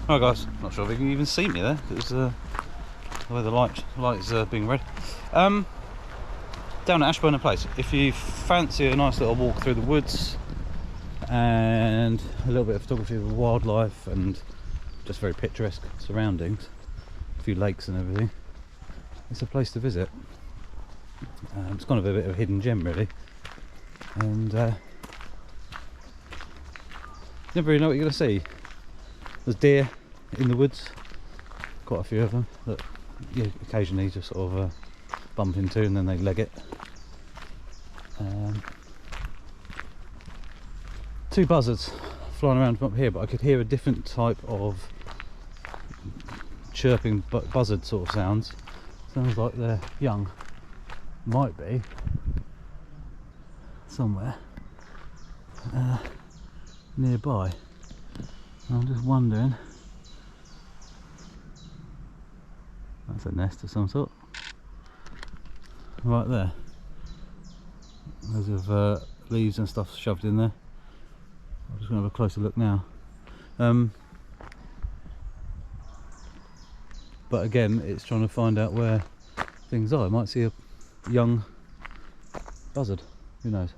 Alright guys, not sure if you can even see me there because the way the lights being red. Down at Ashburner Place, if you fancy a nice little walk through the woods and a little bit of photography of wildlife and just very picturesque surroundings, a few lakes and everything, it's a place to visit. It's kind of a bit of a hidden gem really, and you never really know what you're going to see. There's deer in the woods, quite a few of them that you occasionally just sort of bump into and then they leg it. Two buzzards flying around from up here, but I could hear a different type of chirping buzzard sort of sounds. Sounds like they're young. Might be somewhere nearby. I'm just wondering. That's a nest of some sort. Right there. Loads of leaves and stuff shoved in there. I'm just going to have a closer look now. But again, it's trying to find out where things are. I might see a young buzzard, who knows.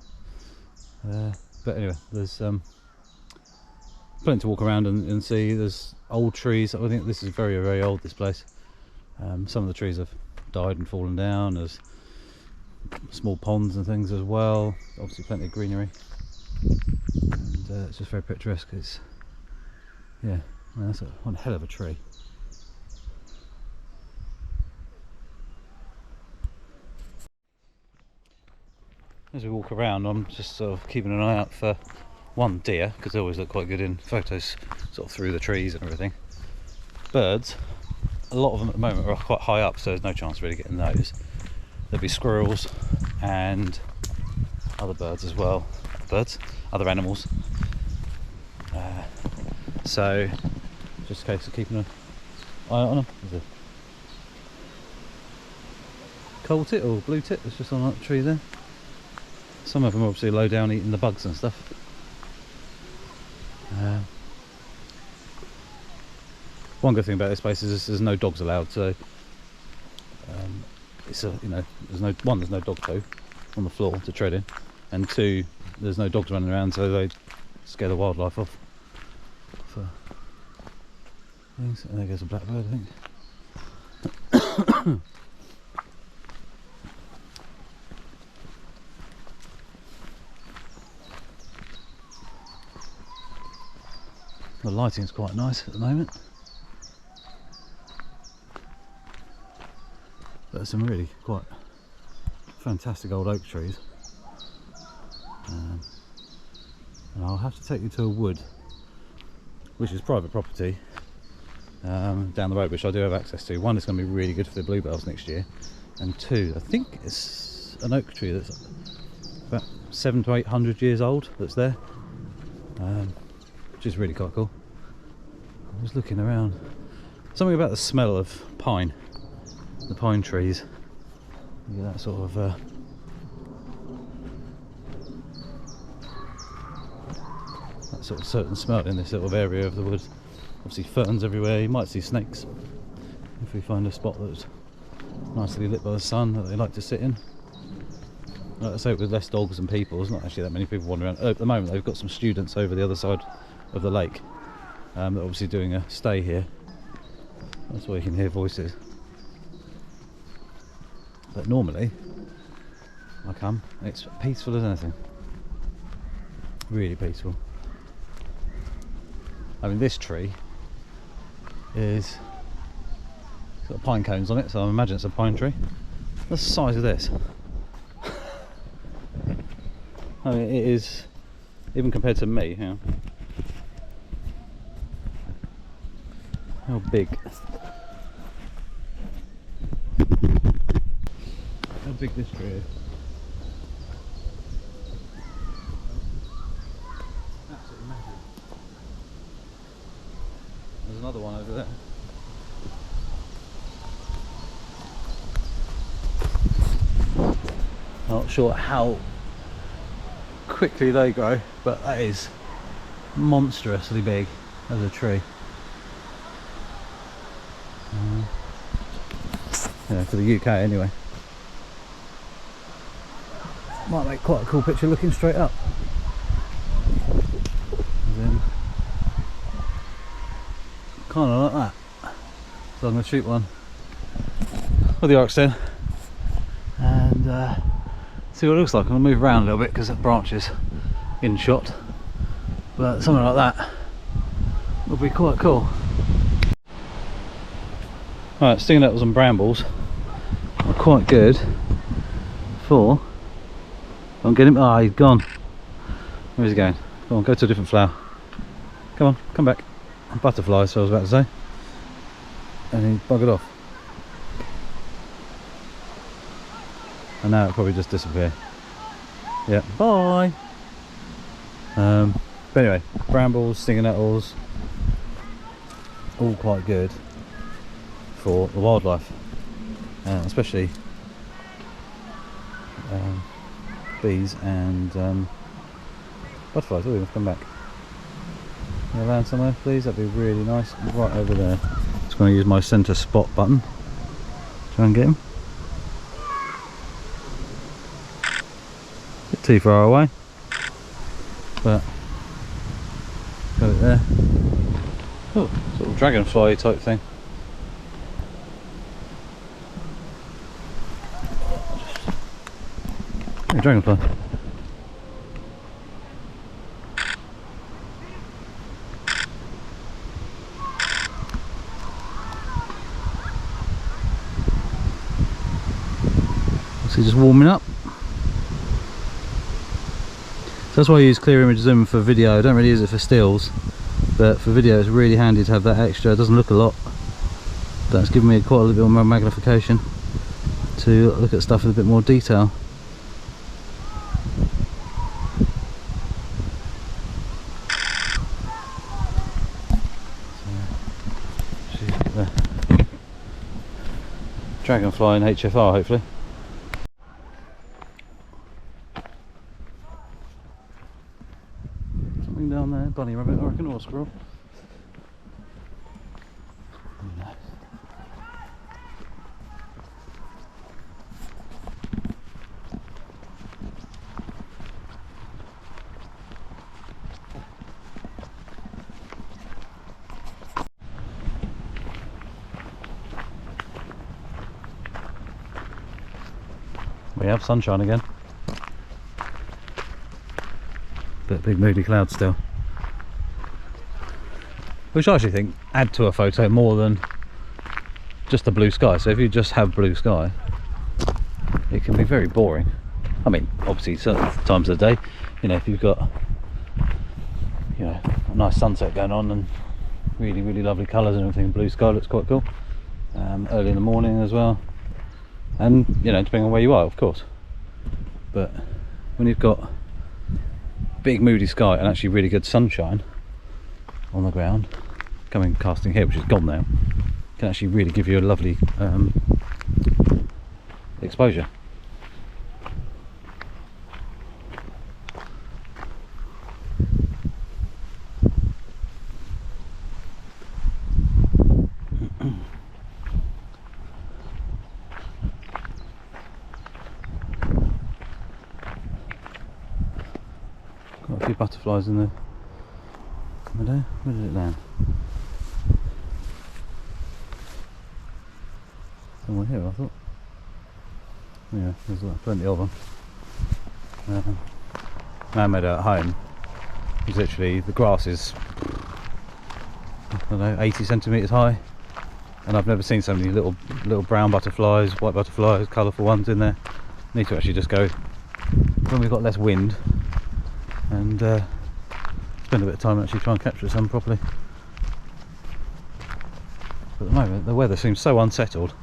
But anyway, there's plenty to walk around and see. There's old trees. I think this is very, very old, this place. Some of the trees have died and fallen down. There's small ponds and things as well. Obviously plenty of greenery. And it's just very picturesque. It's, yeah, well, that's one hell of a tree. As we walk around, I'm just sort of keeping an eye out for one, deer, because they always look quite good in photos, sort of through the trees and everything. Birds, a lot of them at the moment are quite high up, so there's no chance of really getting those. There'll be squirrels and other birds as well. Other animals. So, just a case of keeping an eye out on them. There's a coal tit or blue tit that's just on that tree there. Some of them are obviously low down eating the bugs and stuff. One good thing about this place is there's no dogs allowed, so it's a, you know, there's no dog poo on the floor to tread in, and two, there's no dogs running around, so they scare the wildlife off for things. And there goes a blackbird, I think. The lighting's quite nice at the moment. There's some really quite fantastic old oak trees. And I'll have to take you to a wood, which is private property, down the road, which I do have access to. One, it's going to be really good for the bluebells next year, and two, I think it's an oak tree that's about 700 to 800 years old that's there. Which is really quite cool. I'm just looking around. Something about the smell of pine, the pine trees. You get that sort of certain smell in this sort of area of the woods. Obviously ferns everywhere. You might see snakes if we find a spot that's nicely lit by the sun that they like to sit in. Like I say, with less dogs and people, there's not actually that many people wandering around. At the moment they've got some students over the other side of the lake that are obviously doing a stay here. That's why you can hear voices. But normally I come, it's peaceful as anything. Really peaceful. I mean, this tree is got pine cones on it, so I imagine it's a pine tree. What's the size of this? I mean, it is, even compared to me, you know, how big? How big this tree is? Absolutely massive. There's another one over there. Not sure how quickly they grow, but that is monstrously big as a tree. Yeah, for the UK anyway. Might make quite a cool picture looking straight up. Kind of like that. So I'm going to shoot one with the rx10 and see what it looks like. I'm going to move around a little bit because that branch is in shot, but something like that would be quite cool. Right, stinging nettles and brambles are quite good for... Don't get him. Ah, he's gone. Where's he going? Come on, go to a different flower. Come on, come back. Butterflies, so I was about to say. And he buggered off. And now it'll probably just disappear. Yeah, bye. But anyway, brambles, stinging nettles, all quite good for the wildlife, especially bees and butterflies. Oh, they've come back. Can I land somewhere, please? That'd be really nice. Right over there. Just going to use my centre spot button. Try and get him. Bit too far away, but got it there. Oh, sort of dragonfly type thing. Yeah, dragonfly. So just warming up. So that's why I use clear image zoom for video. I don't really use it for stills, but for video it's really handy to have that extra. It doesn't look a lot. That's given me quite a little bit more magnification to look at stuff with a bit more detail. Dragonfly in HFR, hopefully. Something down there, bunny rabbit, I reckon, or a squirrel. Nice. We have sunshine again, but big moody clouds still, which I actually think add to a photo more than just the blue sky. So if you just have blue sky, it can be very boring. I mean, obviously certain times of the day, you know, if you've got, you know, a nice sunset going on and really lovely colours and everything, blue sky looks quite cool. Early in the morning as well. And, you know, depending on where you are, of course. But when you've got big moody sky and actually really good sunshine on the ground, casting here, which is gone now, can actually really give you a lovely exposure. Got a few butterflies in the middle. Where did it land? Somewhere here, I thought. Yeah, there's plenty of them. Man meadow at home is literally, the grass is, I don't know, 80 centimetres high, and I've never seen so many little brown butterflies, white butterflies, colourful ones in there. Need to actually just go when we've got less wind and spend a bit of time actually try and capture some properly. But at the moment the weather seems so unsettled.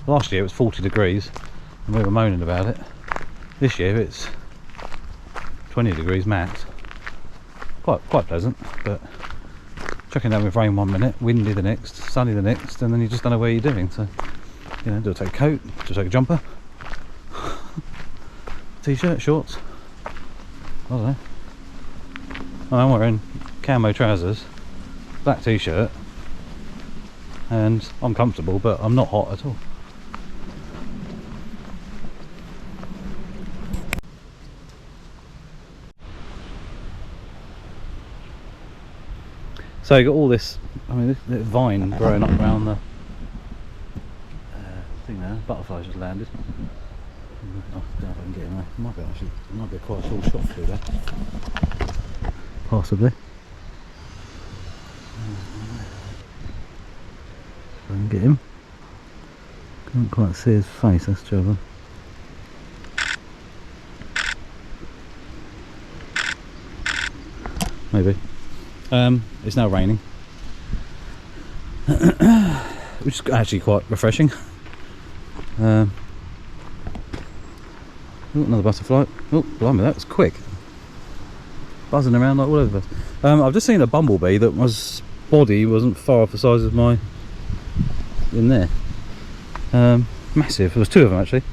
Last year it was 40 degrees and we were moaning about it. This year it's 20 degrees max. Quite pleasant, but chucking down with rain one minute, windy the next, sunny the next, and then you just don't know where you're doing. So, you know, do I take a coat, do I take a jumper, t-shirt, shorts, I don't know. I'm wearing camo trousers, black t-shirt, and I'm comfortable, but I'm not hot at all. So you got all this, I mean, this vine growing up around the thing there. Butterflies just landed. Oh, I don't know if I can get in there. Might be quite a tall shot through there. Possibly. I can get him. Can't quite see his face, that's the trouble. Maybe. It's now raining, which is actually quite refreshing. Oh, another butterfly. Oh, blimey, that was quick. Buzzing around like all over the place. I've just seen a bumblebee that was body wasn't far off the size of my in there. Massive. There was two of them actually.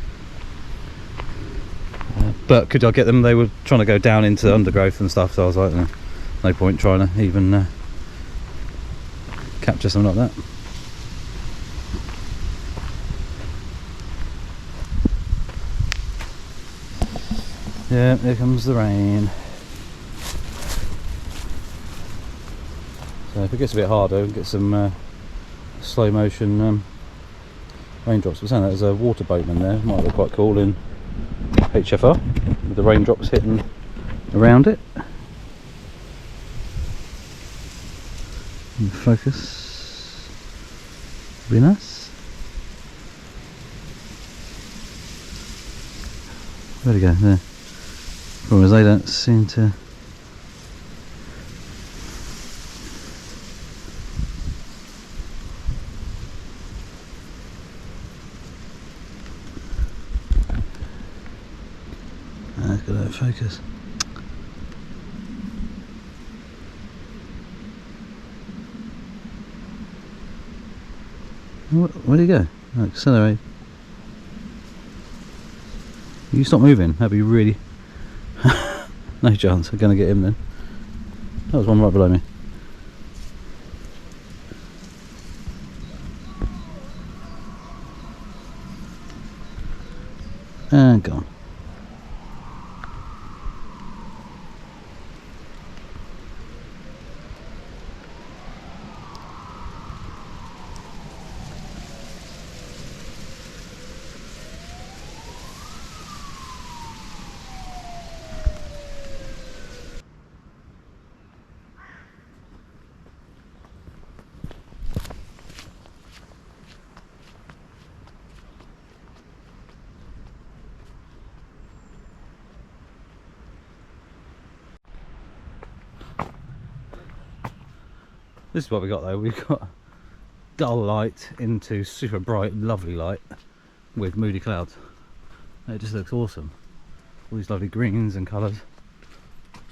But could I get them? They were trying to go down into undergrowth and stuff, so I was like, no point trying to even capture something like that. Yeah, here comes the rain. So if it gets a bit harder, we'll get some slow motion raindrops. We're saying that there's a water boatman there, might look quite cool in HFR, with the raindrops hitting around it. And focus, be nice. Where'd it go? There. Problem is they don't seem to. It's got out of focus. Where'd he go? Oh, accelerate. You stop moving, that'd be really. No chance, I'm gonna get him then. That was one right below me. And gone. This is what we got though. We've got dull light into super bright, lovely light with moody clouds. It just looks awesome. All these lovely greens and colours.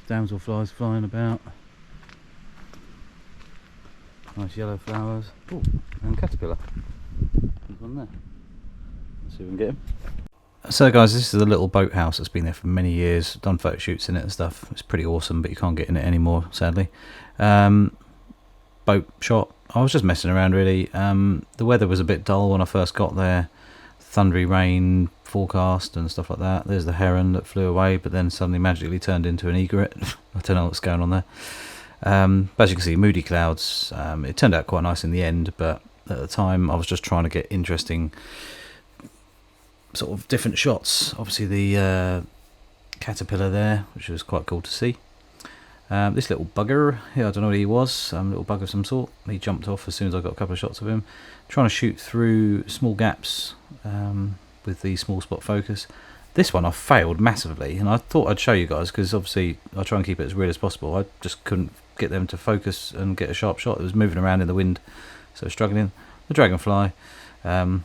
Damselflies flying about. Nice yellow flowers. Oh, and caterpillar. There's one there. Let's see if we can get him. So guys, this is a little boathouse that's been there for many years. Done photo shoots in it and stuff. It's pretty awesome, but you can't get in it anymore, sadly. Boat shot. I was just messing around really. The weather was a bit dull when I first got there. Thundery rain forecast and stuff like that. There's the heron that flew away, but then suddenly magically turned into an egret. I don't know what's going on there. But as you can see, moody clouds. It turned out quite nice in the end, but at the time I was just trying to get interesting sort of different shots. Obviously the caterpillar there, which was quite cool to see. This little bugger here, I don't know what he was, a little bug of some sort. He jumped off as soon as I got a couple of shots of him. Trying to shoot through small gaps with the small spot focus. This one I failed massively, and I thought I'd show you guys because obviously I try and keep it as real as possible. I just couldn't get them to focus and get a sharp shot. It was moving around in the wind, so struggling. The dragonfly,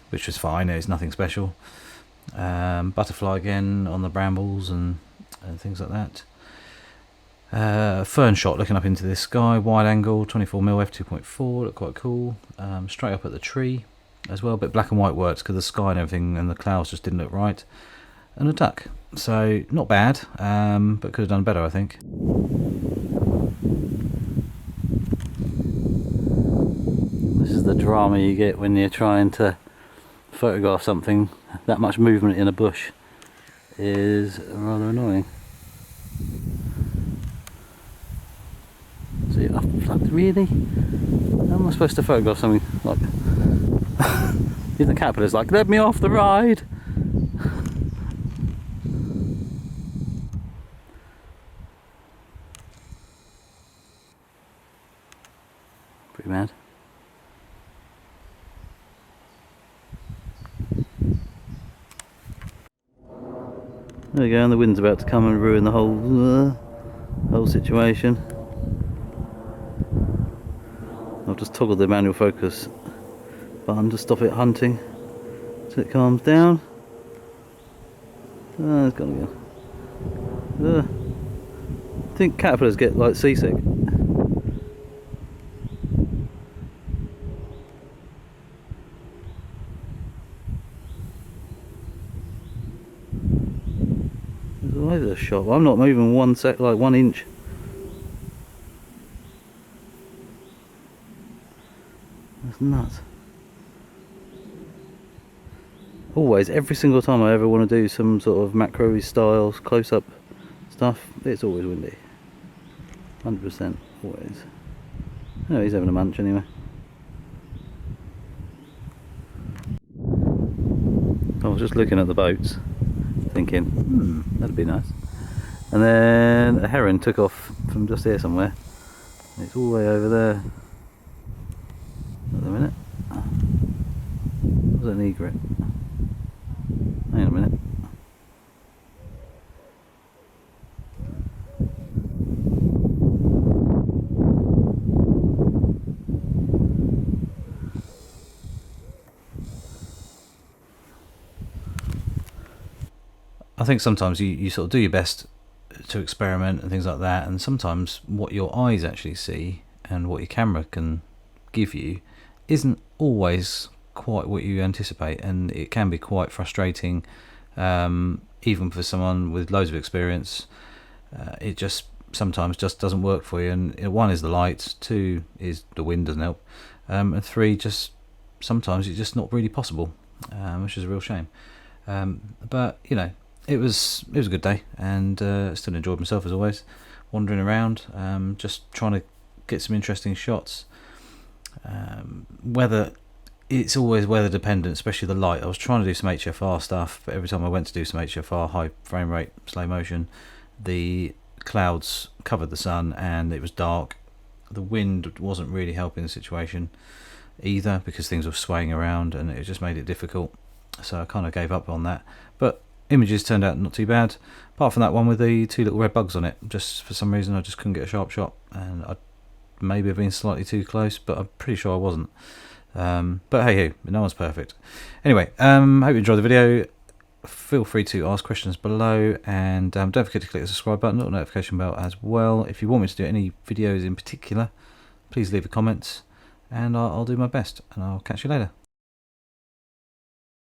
which was fine, it's nothing special. Butterfly again on the brambles and things like that. Fern shot looking up into the sky, wide angle, 24mm f2.4, looked quite cool. Straight up at the tree as well, but black and white works because the sky and everything and the clouds just didn't look right. And a duck, so not bad, but could have done better I think. the drama you get when you're trying to photograph something. That much movement in a bush is rather annoying. So you're like, really? How am I supposed to photograph something like even the caterpillar's like, let me off the ride. Pretty mad. There we go, and the wind's about to come and ruin the whole situation. I've just toggled the manual focus button to stop it hunting till it calms down. Oh, it's gone again. I think caterpillars get like seasick. There's always a shot. I'm not moving like 1 inch. That's nuts. Always, every single time I ever want to do some sort of macro style close-up stuff, it's always windy. 100%, always. Oh, he's having a munch anyway. I was just looking at the boats, thinking, that'd be nice. And then a heron took off from just here somewhere. It's all the way over there. Wait a minute. Was it an egret? Hang on a minute. I think sometimes you sort of do your best to experiment and things like that, and sometimes what your eyes actually see and what your camera can give you isn't always quite what you anticipate, and it can be quite frustrating, even for someone with loads of experience. It just sometimes just doesn't work for you, and one is the light, two is the wind doesn't help, and three, just sometimes it's just not really possible, which is a real shame. But you know, it was a good day, and still enjoyed myself as always, wandering around, just trying to get some interesting shots. Whether it's always weather dependent, especially the light. I was trying to do some HFR stuff, but every time I went to do some HFR, high frame rate, slow motion, the clouds covered the sun and it was dark. The wind wasn't really helping the situation either, because things were swaying around and it just made it difficult. So I kind of gave up on that. But images turned out not too bad, apart from that one with the two little red bugs on it. Just for some reason I just couldn't get a sharp shot, and I maybe have been slightly too close, but I'm pretty sure I wasn't. But hey, no one's perfect. Anyway, hope you enjoyed the video. Feel free to ask questions below, and don't forget to click the subscribe button, little notification bell as well. If you want me to do any videos in particular, please leave a comment and I'll do my best, and I'll catch you later.